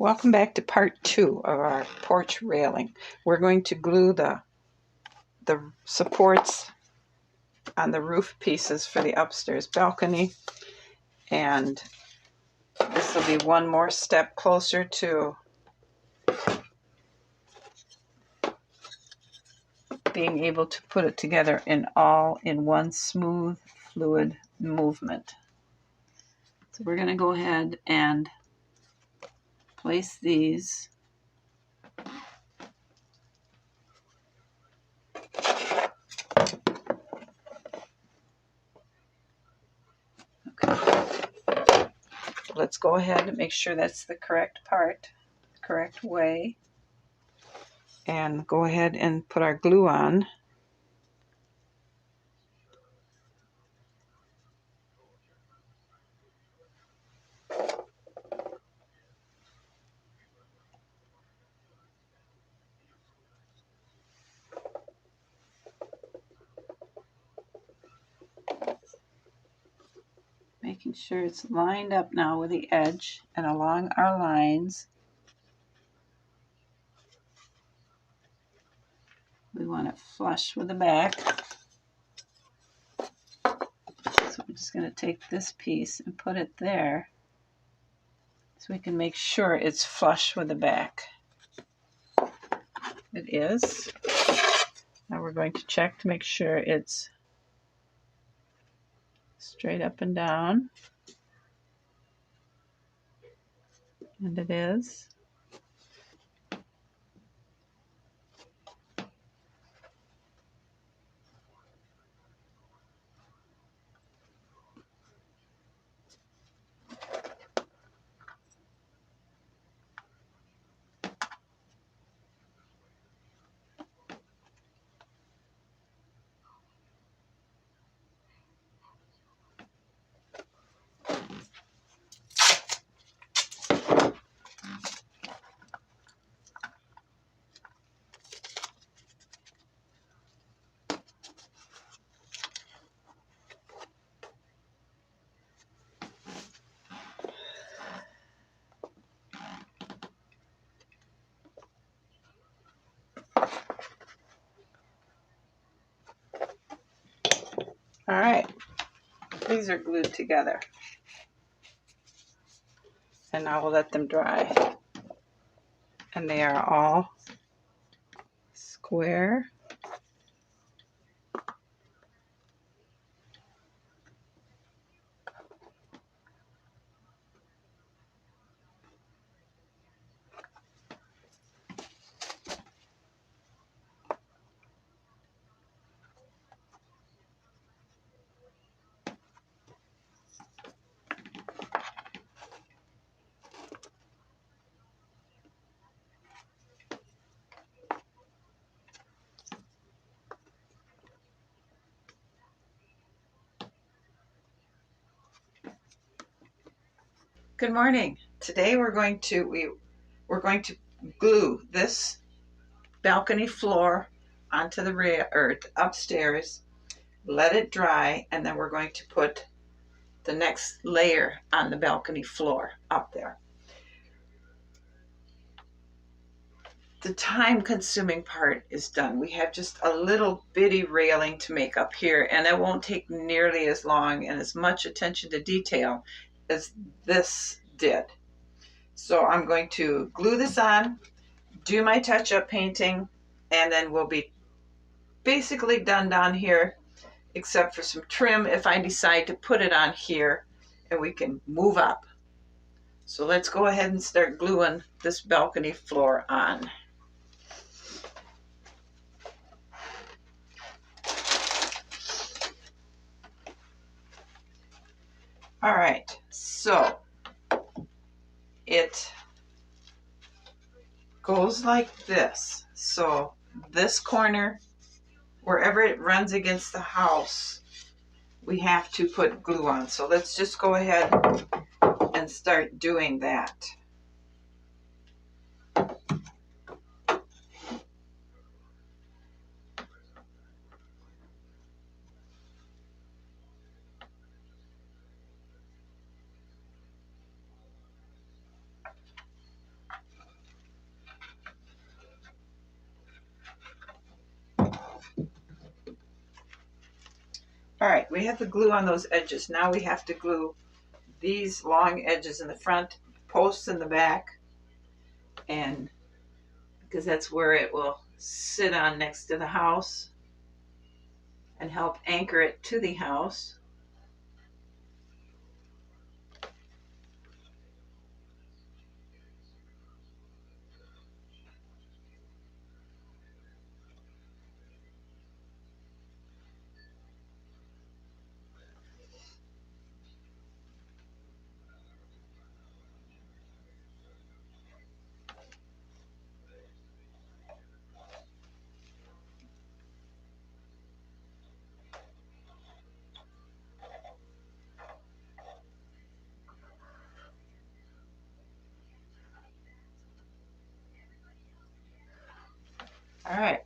Welcome back to part 2 of our porch railing. We're going to glue the supports on the roof pieces for the upstairs balcony, and this will be one more step closer to being able to put it together in one smooth, fluid movement. So we're going to go ahead and place these Let's go ahead and make sure that's the correct part, the correct way, and go ahead and put our glue on. Making sure it's lined up now with the edge and along our lines. We want it flush with the back. So we're just going to take this piece and put it there so we can make sure it's flush with the back. It is. Now we're going to check to make sure it's straight up and down. And it is. All right, these are glued together. And now we'll let them dry. And they are all square. Good morning. Today we're going to glue this balcony floor onto the upstairs, let it dry, and then we're going to put the next layer on the balcony floor up there. The time-consuming part is done. We have just a little bitty railing to make up here, and it won't take nearly as long and as much attention to detail as this did. So I'm going to glue this on, do my touch-up painting, and then we'll be basically done down here, except for some trim if I decide to put it on here, and we can move up. So let's go ahead and start gluing this balcony floor on. All right, so it goes like this. So this corner, wherever it runs against the house, we have to put glue on. So let's just go ahead and start doing that. All right, we have the glue on those edges. Now we have to glue these long edges in the front, posts in the back, and because that's where it will sit on next to the house and help anchor it to the house. All right,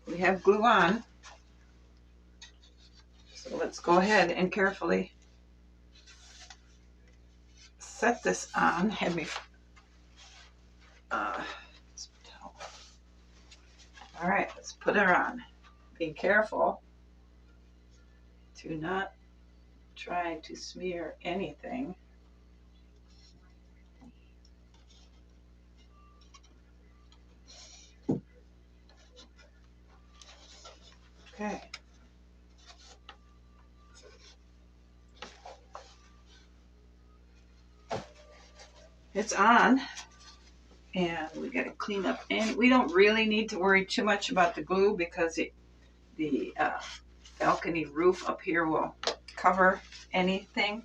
we have glue on. So let's go ahead and carefully set this on. Have me, all right, let's put her on. Be careful to not try to smear anything. Okay. It's on, and we got to clean up. And we don't really need to worry too much about the glue because the balcony roof up here will cover anything.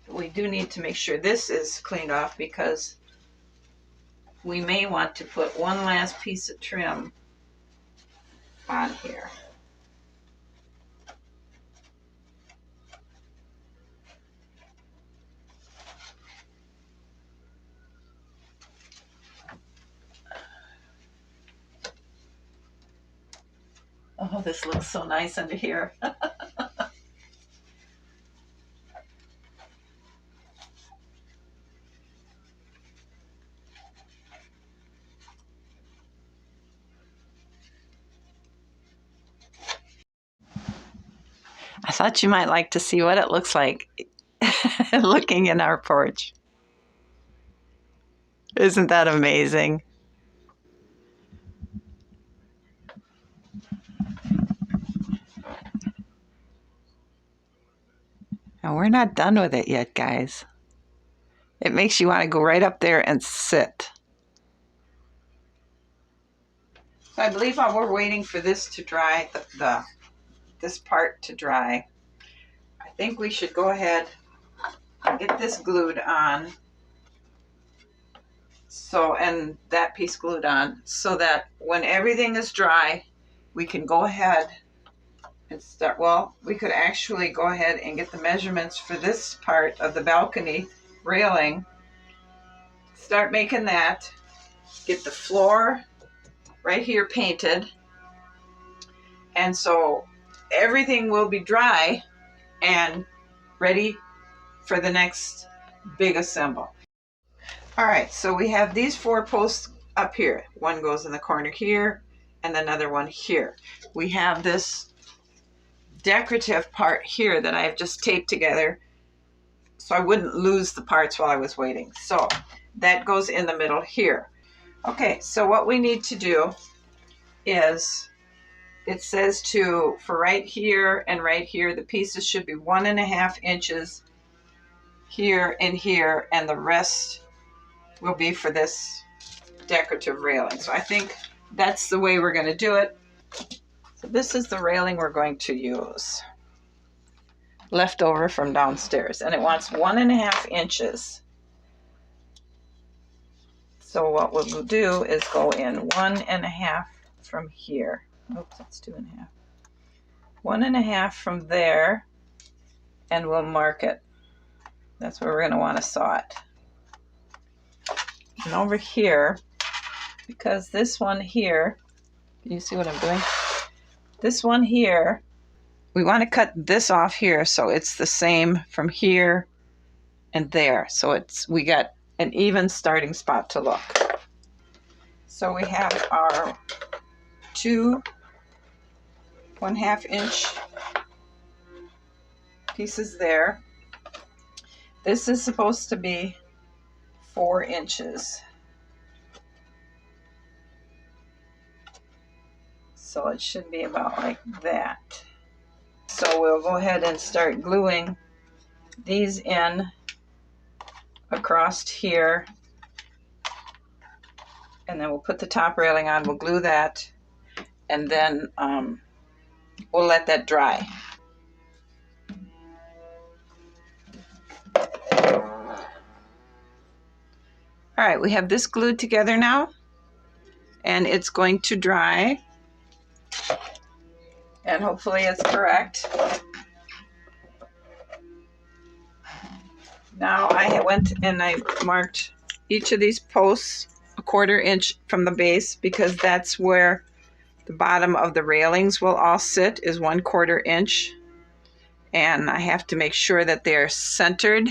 But we do need to make sure this is cleaned off because we may want to put one last piece of trim on here. Oh, this looks so nice under here. I thought you might like to see what it looks like looking in our porch. Isn't that amazing? And we're not done with it yet, guys. It makes you want to go right up there and sit. So I believe while we're waiting for this to dry, this part to dry, I think we should go ahead and get this glued on. So, and that piece glued on so that when everything is dry, we can go ahead and start. Well, we could actually go ahead and get the measurements for this part of the balcony railing, start making that, get the floor right here painted, and so everything will be dry and ready for the next big assemble. All right, so we have these 4 posts up here. One goes in the corner here and another one here. We have this decorative part here that I've just taped together so I wouldn't lose the parts while I was waiting. So that goes in the middle here. Okay, so what we need to do is, it says for right here and right here, the pieces should be 1.5 inches here and here, and the rest will be for this decorative railing. So I think that's the way we're going to do it. So this is the railing we're going to use, left over from downstairs, and it wants 1.5 inches. So what we'll do is go in 1.5 from here. Oops, that's 2.5. 1.5 from there, and we'll mark it. That's where we're going to want to saw it. And over here, because this one here, can you see what I'm doing? This one here, we want to cut this off here so it's the same from here and there. So we got an even starting spot to look. So we have our two 1/2 inch pieces there. This is supposed to be 4 inches. So it should be about like that. So we'll go ahead and start gluing these in across here. And then we'll put the top railing on, we'll glue that, and then we'll let that dry. All right, we have this glued together now, and it's going to dry, and hopefully it's correct. Now I went and I marked each of these posts 1/4 inch from the base, because that's where the bottom of the railings will all sit, is 1/4 inch. And I have to make sure that they're centered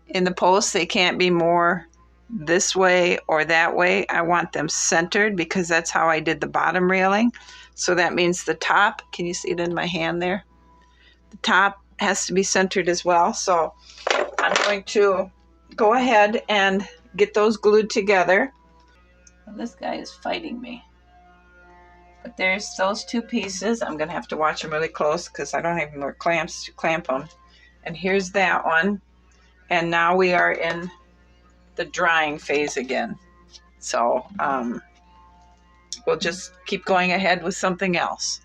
in the posts. They can't be more this way or that way. I want them centered, because that's how I did the bottom railing. So that means the top, can you see it in my hand there? The top has to be centered as well. So I'm going to go ahead and get those glued together. And this guy is fighting me. But there's those two pieces. I'm going to have to watch them really close, because I don't have more clamps to clamp them. And here's that one. And now we are in the drying phase again. So we'll just keep going ahead with something else.